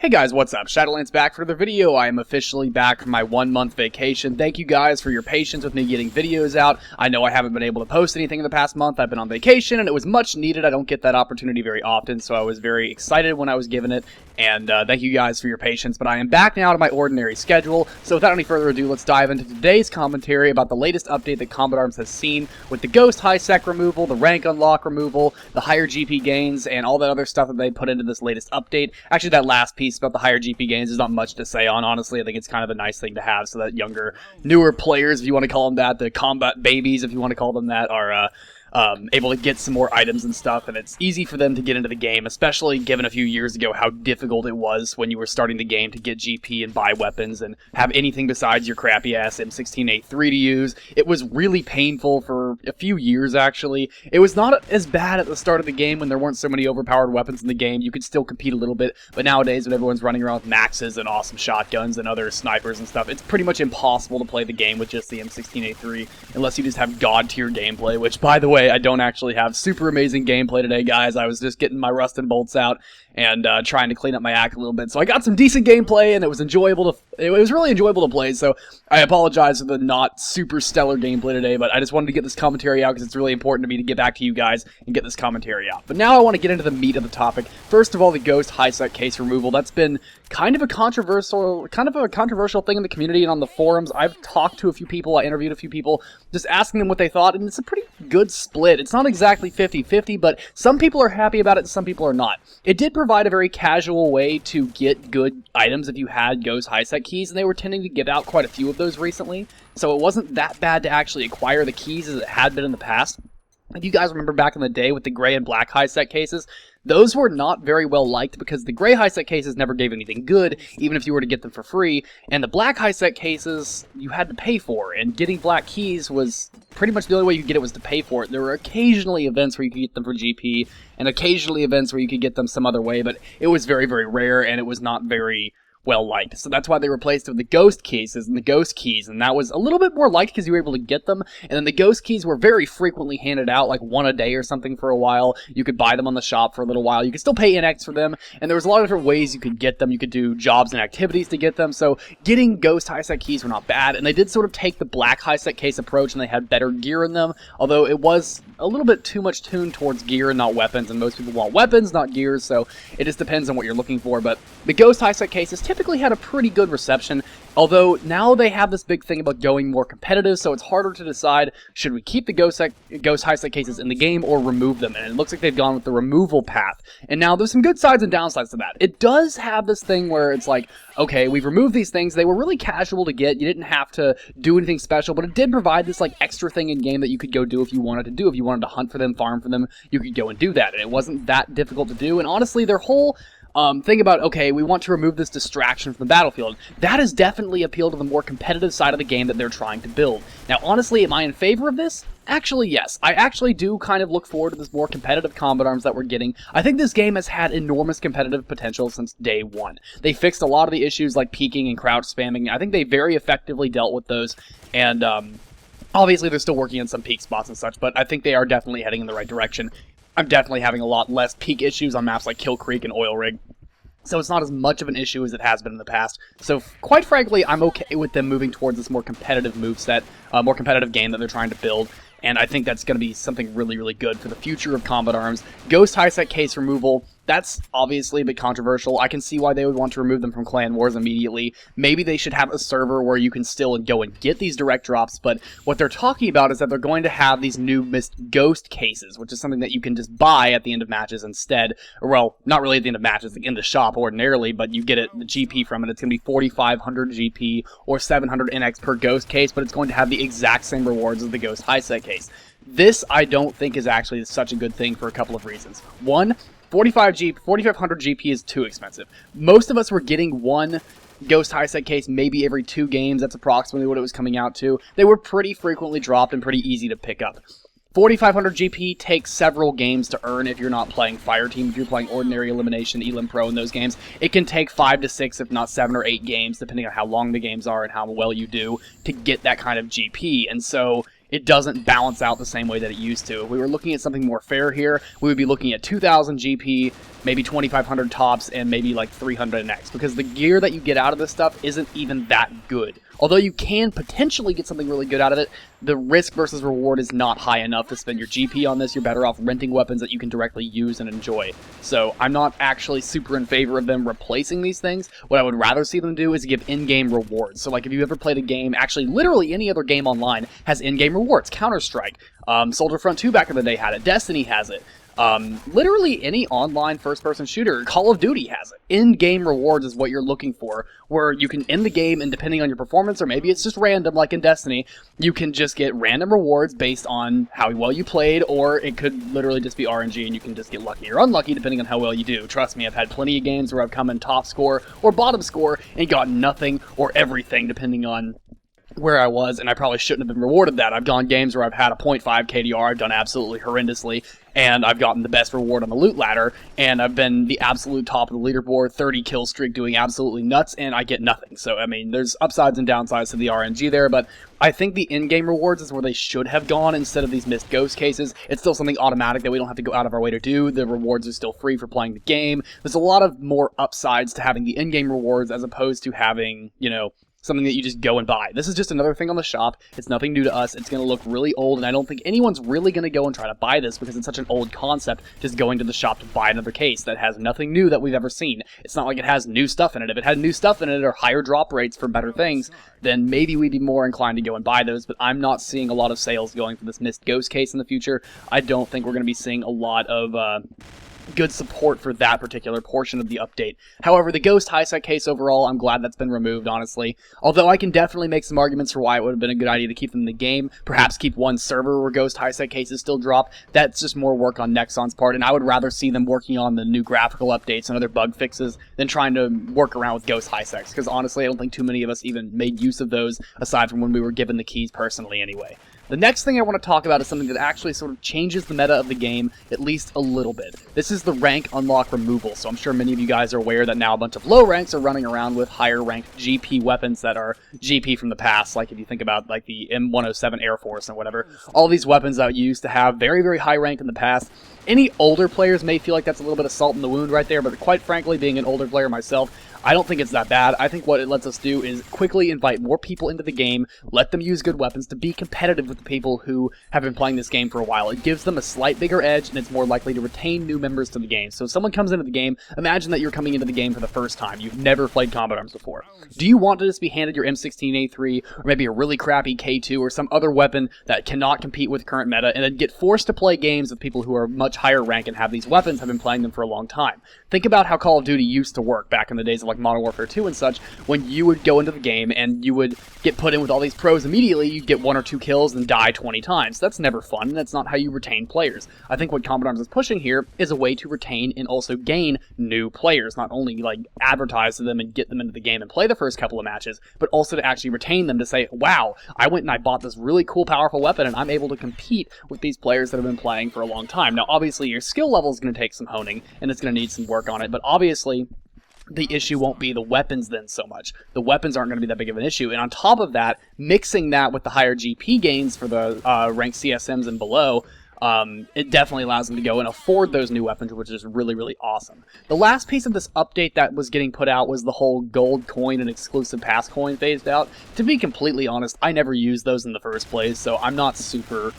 Hey guys, what's up? Shadolance back for another video. I am officially back from my 1-month vacation. Thank you guys for your patience with me getting videos out. I know I haven't been able to post anything in the past month. I've been on vacation and it was much needed. I don't get that opportunity very often, so I was very excited when I was given it. And thank you guys for your patience, but I am back now to my ordinary schedule. So without any further ado, let's dive into today's commentary about the latest update that Combat Arms has seen with the Ghost Hisec removal, the rank unlock removal, the higher GP gains, and all that other stuff that they put into this latest update. Actually, that last piece about the higher GP gains is not much to say on, honestly. I think it's kind of a nice thing to have so that younger, newer players, if you want to call them that, the combat babies, if you want to call them that, are able to get some more items and stuff, and it's easy for them to get into the game, especially given a few years ago how difficult it was when you were starting the game to get GP and buy weapons and have anything besides your crappy-ass M16A3 to use. It was really painful for a few years, actually. It was not as bad at the start of the game when there weren't so many overpowered weapons in the game. You could still compete a little bit, but nowadays when everyone's running around with maxes and awesome shotguns and other snipers and stuff, it's pretty much impossible to play the game with just the M16A3 unless you just have god-tier gameplay, which, by the way, I don't actually have super amazing gameplay today, guys. I was just getting my rust and bolts out and trying to clean up my act a little bit. So I got some decent gameplay, and it was enjoyable to. It was really enjoyable to play. So I apologize for the not super stellar gameplay today, but I just wanted to get this commentary out because it's really important to me to get back to you guys and get this commentary out. But now I want to get into the meat of the topic. First of all, the Ghost Hisec case removal. That's been kind of a controversial thing in the community and on the forums. I've talked to a few people, I interviewed a few people, just asking them what they thought, and it's a pretty good split. It's not exactly 50-50, but some people are happy about it and some people are not. It did provide a very casual way to get good items if you had Ghost Hisec keys, and they were tending to give out quite a few of those recently, so it wasn't that bad to actually acquire the keys as it had been in the past. If you guys remember back in the day with the gray and black Hisec cases, those were not very well liked because the gray Hisec cases never gave anything good, even if you were to get them for free, and the black Hisec cases you had to pay for, and getting black keys was pretty much the only way you could get it was to pay for it. There were occasionally events where you could get them for GP, and occasionally events where you could get them some other way, but it was very, very rare, and it was not very well liked. So that's why they replaced it with the ghost cases and the ghost keys, and that was a little bit more liked because you were able to get them. And then the ghost keys were very frequently handed out, like one a day or something for a while. You could buy them on the shop for a little while. You could still pay NX for them, and there was a lot of different ways you could get them. You could do jobs and activities to get them, so getting ghost Hisec keys were not bad, and they did sort of take the black Hisec case approach, and they had better gear in them, although it was a little bit too much tuned towards gear and not weapons, and most people want weapons, not gears, so it just depends on what you're looking for. But the ghost Hisec cases typically had a pretty good reception, although now they have this big thing about going more competitive, so it's harder to decide, should we keep the Ghost Hisec cases in the game or remove them, and it looks like they've gone with the removal path. And now there's some good sides and downsides to that. It does have this thing where it's like, okay, we've removed these things, they were really casual to get, you didn't have to do anything special, but it did provide this like extra thing in game that you could go do if you wanted to do. If you wanted to hunt for them, farm for them, you could go and do that, and it wasn't that difficult to do. And honestly, their whole thing about, okay, we want to remove this distraction from the battlefield, that has definitely appealed to the more competitive side of the game that they're trying to build. Now, honestly, am I in favor of this? Actually, yes. I actually do kind of look forward to this more competitive Combat Arms that we're getting. I think this game has had enormous competitive potential since day one. They fixed a lot of the issues like peeking and crouch spamming. I think they very effectively dealt with those, and obviously they're still working on some peak spots and such, but I think they are definitely heading in the right direction. I'm definitely having a lot less peak issues on maps like Kill Creek and Oil Rig, so it's not as much of an issue as it has been in the past. So, quite frankly, I'm okay with them moving towards this more competitive moveset, more competitive game that they're trying to build, and I think that's going to be something really, really good for the future of Combat Arms. Ghost Hisec case removal, that's obviously a bit controversial. I can see why they would want to remove them from Clan Wars immediately. Maybe they should have a server where you can still go and get these direct drops, but what they're talking about is that they're going to have these new missed ghost cases, which is something that you can just buy at the end of matches instead. Or, well, not really at the end of matches, like in the shop ordinarily, but you get the GP from it. It's going to be 4,500 GP or 700 NX per ghost case, but it's going to have the exact same rewards as the Ghost Hisec case. This, I don't think, is actually such a good thing for a couple of reasons. One, 4,500 GP is too expensive. Most of us were getting one Ghost Hisec case maybe every 2 games. That's approximately what it was coming out to. They were pretty frequently dropped and pretty easy to pick up. 4,500 GP takes several games to earn if you're not playing Fireteam. If you're playing Ordinary Elimination, Elim Pro in those games, it can take 5 to 6, if not 7 or 8 games, depending on how long the games are and how well you do, to get that kind of GP. And so it doesn't balance out the same way that it used to. If we were looking at something more fair here, we would be looking at 2,000 GP, maybe 2,500 tops, and maybe like 300 NX, because the gear that you get out of this stuff isn't even that good. Although you can potentially get something really good out of it, the risk versus reward is not high enough to spend your GP on this. You're better off renting weapons that you can directly use and enjoy. So I'm not actually super in favor of them replacing these things. What I would rather see them do is give in-game rewards. So like if you ever played a game, actually literally any other game online has in-game rewards. Counter-Strike, Soldier Front 2 back in the day had it, Destiny has it. Literally any online first-person shooter, Call of Duty has it. In-game rewards is what you're looking for, where you can end the game and depending on your performance, or maybe it's just random like in Destiny, you can just get random rewards based on how well you played, or it could literally just be RNG and you can just get lucky or unlucky depending on how well you do. Trust me, I've had plenty of games where I've come in top score or bottom score and got nothing or everything depending on where I was, and I probably shouldn't have been rewarded that. I've gone games where I've had a 0.5 KDR, I've done absolutely horrendously, and I've gotten the best reward on the loot ladder, and I've been the absolute top of the leaderboard, 30 kill streak, doing absolutely nuts, and I get nothing. So, I mean, there's upsides and downsides to the RNG there, but I think the in-game rewards is where they should have gone instead of these missed ghost cases. It's still something automatic that we don't have to go out of our way to do. The rewards are still free for playing the game. There's a lot of more upsides to having the in-game rewards as opposed to having, you know, something that you just go and buy. This is just another thing on the shop. It's nothing new to us. It's going to look really old, and I don't think anyone's really going to go and try to buy this because it's such an old concept, just going to the shop to buy another case that has nothing new that we've ever seen. It's not like it has new stuff in it. If it had new stuff in it or higher drop rates for better things, then maybe we'd be more inclined to go and buy those, but I'm not seeing a lot of sales going for this missed ghost case in the future. I don't think we're going to be seeing a lot of good support for that particular portion of the update. However, the Ghost Hisec case overall, I'm glad that's been removed, honestly. Although I can definitely make some arguments for why it would have been a good idea to keep them in the game. Perhaps keep one server where Ghost Hisec cases still drop. That's just more work on Nexon's part, and I would rather see them working on the new graphical updates and other bug fixes than trying to work around with Ghost Hisecs, because honestly, I don't think too many of us even made use of those, aside from when we were given the keys personally anyway. The next thing I want to talk about is something that actually sort of changes the meta of the game, at least a little bit. This is the rank unlock removal, so I'm sure many of you guys are aware that now a bunch of low ranks are running around with higher ranked GP weapons that are GP from the past, like if you think about like the M107 Air Force and whatever. All these weapons that used to have very, very high rank in the past. Any older players may feel like that's a little bit of salt in the wound right there, but quite frankly, being an older player myself, I don't think it's that bad. I think what it lets us do is quickly invite more people into the game, let them use good weapons to be competitive with the people who have been playing this game for a while. It gives them a slight bigger edge, and it's more likely to retain new members to the game. So if someone comes into the game, imagine that you're coming into the game for the first time. You've never played combat arms before. Do you want to just be handed your M16A3, or maybe a really crappy K2, or some other weapon that cannot compete with current meta, and then get forced to play games with people who are much higher rank and have these weapons, have been playing them for a long time? Think about how Call of Duty used to work back in the days of like Modern Warfare 2 and such, when you would go into the game and you would get put in with all these pros immediately. You'd get 1 or 2 kills and die 20 times. That's never fun, and that's not how you retain players. I think what Combat Arms is pushing here is a way to retain and also gain new players, not only like advertise to them and get them into the game and play the first couple of matches, but also to actually retain them, to say, wow, I went and I bought this really cool, powerful weapon, and I'm able to compete with these players that have been playing for a long time. Now, obviously, your skill level is going to take some honing, and it's going to need some work on it, but obviously, the issue won't be the weapons then so much. The weapons aren't going to be that big of an issue. And on top of that, mixing that with the higher GP gains for the ranked CSMs and below, it definitely allows them to go and afford those new weapons, which is really, really awesome. The last piece of this update that was getting put out was the whole gold coin and exclusive pass coin phased out. To be completely honest, I never used those in the first place, so I'm not super...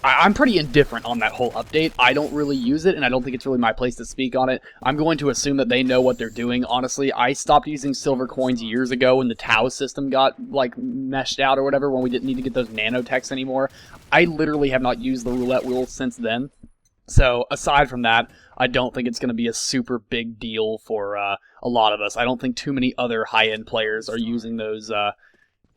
I'm pretty indifferent on that whole update. I don't really use it, and I don't think it's really my place to speak on it. I'm going to assume that they know what they're doing. Honestly, I stopped using silver coins years ago when the Tau system got, like, meshed out or whatever, when we didn't need to get those nanotechs anymore. I literally have not used the roulette wheel since then. So, aside from that, I don't think it's going to be a super big deal for a lot of us. I don't think too many other high-end players are using those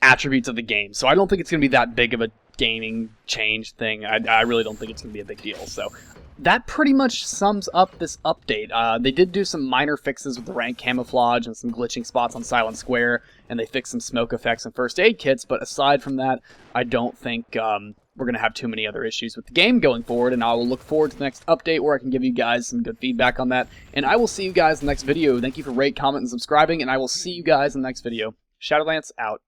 attributes of the game. So I don't think it's going to be that big of a gaming change thing. I really don't think it's going to be a big deal. So that pretty much sums up this update. They did do some minor fixes with the rank camouflage and some glitching spots on Silent Square, and they fixed some smoke effects and first aid kits, but aside from that, I don't think we're going to have too many other issues with the game going forward, and I will look forward to the next update where I can give you guys some good feedback on that, and I will see you guys in the next video. Thank you for rate, comment, and subscribing, and I will see you guys in the next video. Shadolance out.